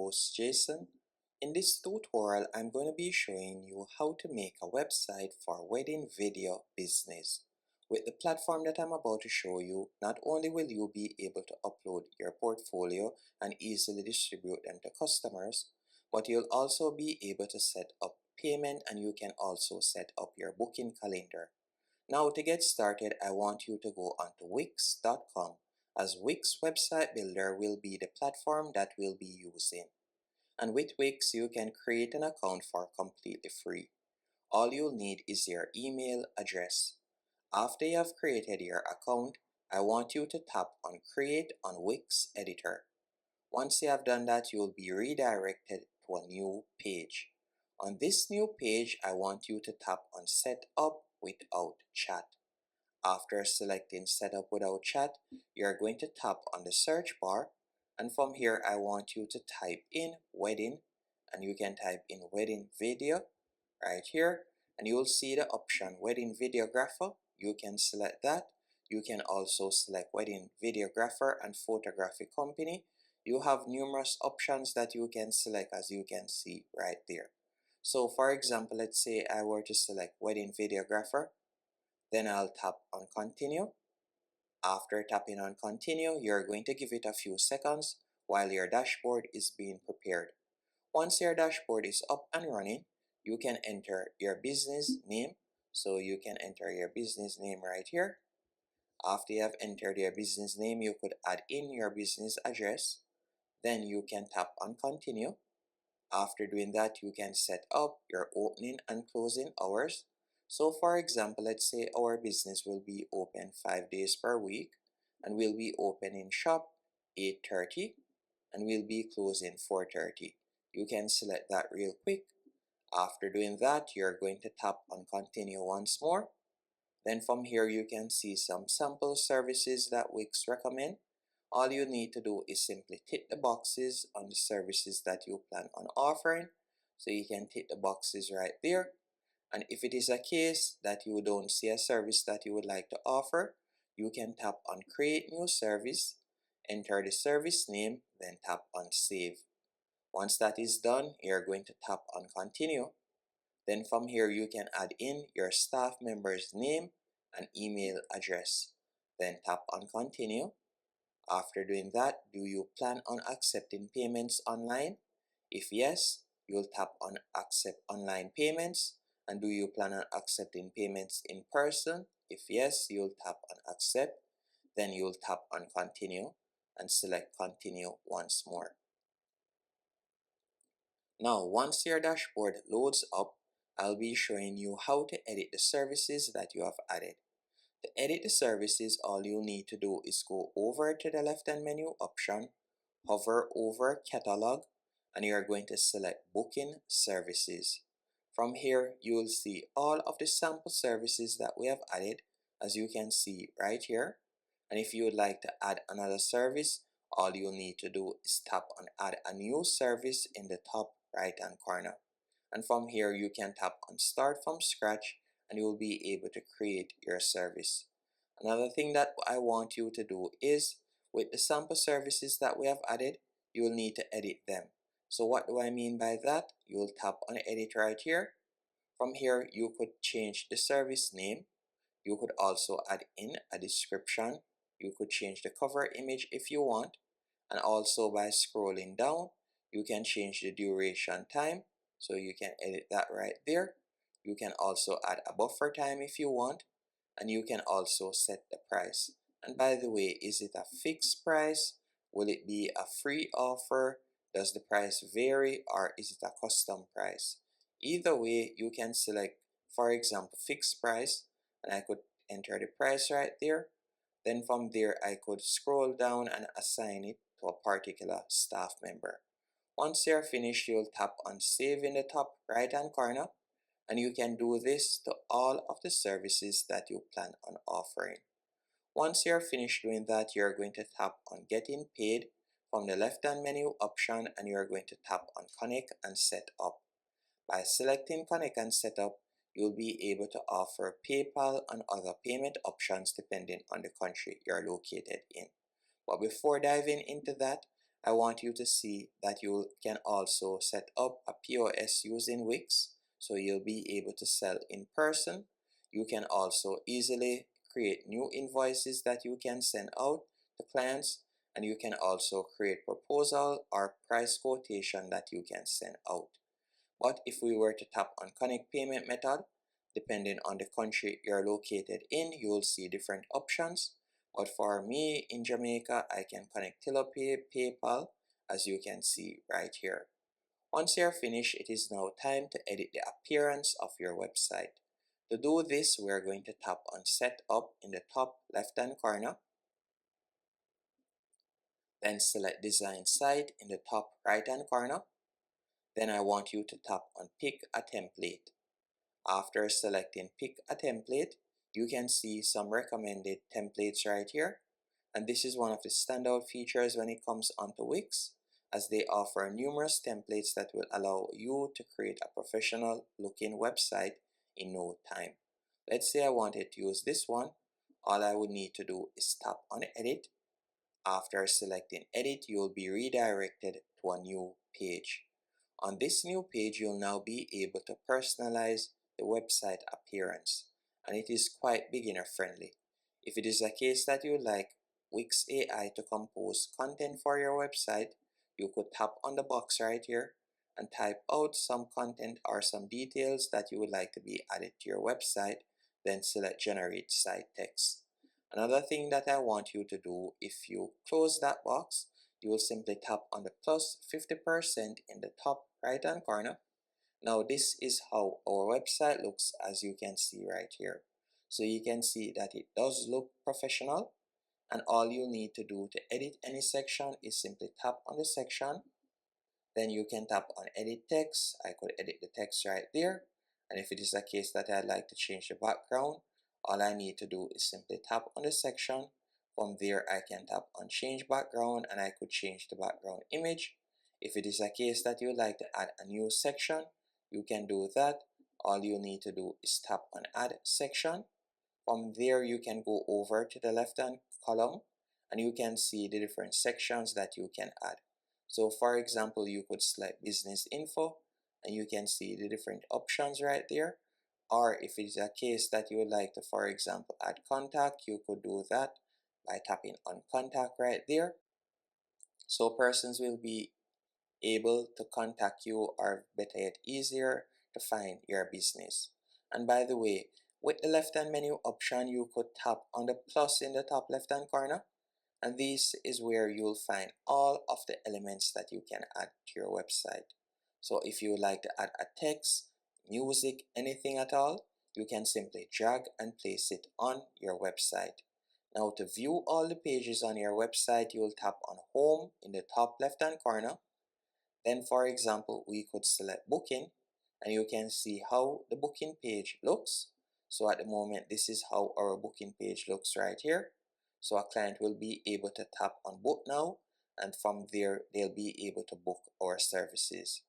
host Jason. In this tutorial, I'm going to be showing you how to make a website for wedding video business. With the platform that I'm about to show you, not only will you be able to upload your portfolio and easily distribute them to customers, but you'll also be able to set up payment and you can also set up your booking calendar. Now to get started, I want you to go onto Wix.com, as Wix Website Builder will be the platform that we'll be using. And with Wix, you can create an account for completely free. All you'll need is your email address. After you have created your account, I want you to tap on Create on Wix Editor. Once you have done that, you'll be redirected to a new page. On this new page, I want you to tap on Set Up Without Chat. After selecting Set Up Without Chat, you're going to tap on the search bar, and from here I want you to type in wedding, and you can type in wedding video right here, and you'll see the option wedding videographer. You can select that. You can also select wedding videographer and photography company. You have numerous options that you can select, as you can see right there. So for example, let's say I were to select wedding videographer, then I'll tap on continue. After tapping on continue, you're going to give it a few seconds while your dashboard is being prepared. Once your dashboard is up and running, you can enter your business name. So you can enter your business name right here. After you have entered your business name, you could add in your business address. Then you can tap on continue. After doing that, you can set up your opening and closing hours. So for example, let's say our business will be open 5 days per week, and we'll be opening shop 8:30 and we'll be closing 4:30. You can select that real quick. After doing that, you're going to tap on continue once more. Then from here you can see some sample services that Wix recommend. All you need to do is simply tick the boxes on the services that you plan on offering. So you can tick the boxes right there. And if it is a case that you don't see a service that you would like to offer, you can tap on create new service, enter the service name, then tap on save. Once that is done, you're going to tap on continue. Then from here you can add in your staff member's name and email address. Then tap on continue. After doing that, do you plan on accepting payments online? If yes, you'll tap on accept online payments. And do you plan on accepting payments in person? If yes, you'll tap on accept. Then you'll tap on continue and select continue once more. Now, once your dashboard loads up, I'll be showing you how to edit the services that you have added. To edit the services, all you need to do is go over to the left-hand menu option, hover over Catalog, and you are going to select Booking Services. From here, you will see all of the sample services that we have added, as you can see right here. And if you would like to add another service, all you need to do is tap on Add a New Service in the top right-hand corner. And from here, you can tap on Start from Scratch, and you will be able to create your service. Another thing that I want you to do is, with the sample services that we have added, you will need to edit them. So what do I mean by that? You will tap on Edit right here. From here, you could change the service name. You could also add in a description. You could change the cover image if you want. And also by scrolling down, you can change the duration time. So you can edit that right there. You can also add a buffer time if you want, and you can also set the price. And by the way, is it a fixed price? Will it be a free offer? Does the price vary, or is it a custom price? Either way, you can select, for example, fixed price, and I could enter the price right there. Then from there, I could scroll down and assign it to a particular staff member. Once you're finished, you'll tap on Save in the top right-hand corner. And you can do this to all of the services that you plan on offering. Once you're finished doing that, you're going to tap on Getting Paid from the left-hand menu option, and you're going to tap on Connect and Set Up. By selecting Connect and Set Up, you'll be able to offer PayPal and other payment options depending on the country you're located in. But before diving into that, I want you to see that you can also set up a POS using Wix, so you'll be able to sell in person. You can also easily create new invoices that you can send out to clients, and you can also create proposal or price quotation that you can send out. But if we were to tap on connect payment method, depending on the country you're located in, you will see different options. But for me in Jamaica, I can connect TillaPay, PayPal, as you can see right here. Once you're finished, it is now time to edit the appearance of your website. To do this, we're going to tap on Setup in the top left hand corner, then select Design Site in the top right hand corner. Then I want you to tap on Pick a Template. After selecting Pick a Template, you can see some recommended templates right here. And this is one of the standout features when it comes onto Wix, as they offer numerous templates that will allow you to create a professional looking website in no time. Let's say I wanted to use this one. All I would need to do is tap on Edit. After selecting Edit, you will be redirected to a new page. On this new page, you'll now be able to personalize the website appearance, and it is quite beginner friendly. If it is a case that you would like Wix AI to compose content for your website, you could tap on the box right here and type out some content or some details that you would like to be added to your website, then select generate site text. Another thing that I want you to do, if you close that box, you will simply tap on the plus 50% in the top right hand corner. Now this is how our website looks, as you can see right here. So you can see that it does look professional, and all you need to do to edit any section is simply tap on the section. Then you can tap on edit text. I could edit the text right there. And if it is a case that I'd like to change the background, all I need to do is simply tap on the section. From there, I can tap on change background, and I could change the background image. If it is a case that you'd like to add a new section, you can do that. All you need to do is tap on add section. From there, you can go over to the left hand column, and you can see the different sections that you can add. So for example, you could select business info, and you can see the different options right there. Or if it's a case that you would like to, for example, add contact, you could do that by tapping on contact right there. So persons will be able to contact you, or better yet, easier to find your business. And by the way, with the left hand menu option, you could tap on the plus in the top left hand corner, and this is where you'll find all of the elements that you can add to your website. So if you would like to add a text, music, anything at all, you can simply drag and place it on your website. Now to view all the pages on your website, you will tap on home in the top left hand corner. Then for example, we could select booking, and you can see how the booking page looks. So at the moment, this is how our booking page looks right here. So a client will be able to tap on book now, and from there they'll be able to book our services.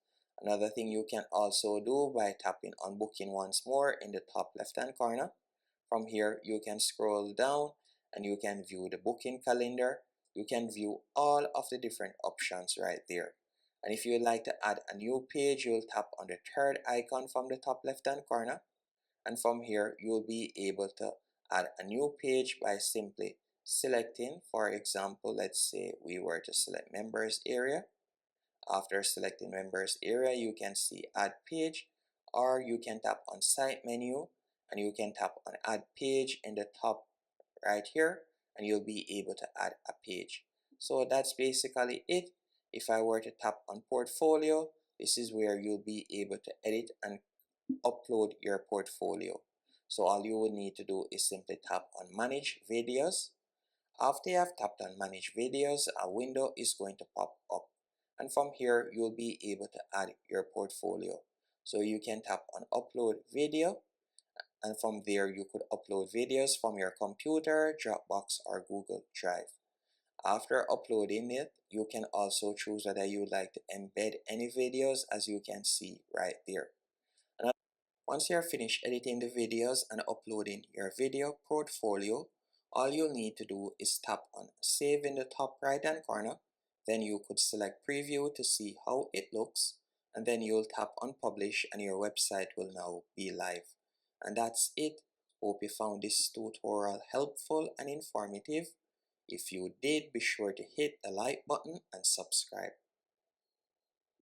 Another thing you can also do by tapping on booking once more in the top left hand corner. From here you can scroll down and you can view the booking calendar. You can view all of the different options right there. And if you'd like to add a new page, you'll tap on the third icon from the top left hand corner, and from here you'll be able to add a new page by simply selecting, for example, let's say we were to select members area. After selecting members area, you can see add page, or you can tap on site menu and you can tap on add page in the top right here, and you'll be able to add a page. So that's basically it. If I were to tap on portfolio, this is where you'll be able to edit and upload your portfolio. So all you will need to do is simply tap on manage videos. After you have tapped on manage videos, a window is going to pop up, and from here you'll be able to add your portfolio. So you can tap on upload video, and from there you could upload videos from your computer, Dropbox, or Google Drive. After uploading it, you can also choose whether you would like to embed any videos, as you can see right there. And once you're finished editing the videos and uploading your video portfolio, all you'll need to do is tap on save in the top right hand corner. Then you could select preview to see how it looks, and then you'll tap on publish and your website will now be live. And that's it. Hope you found this tutorial helpful and informative. If you did, be sure to hit the like button and subscribe.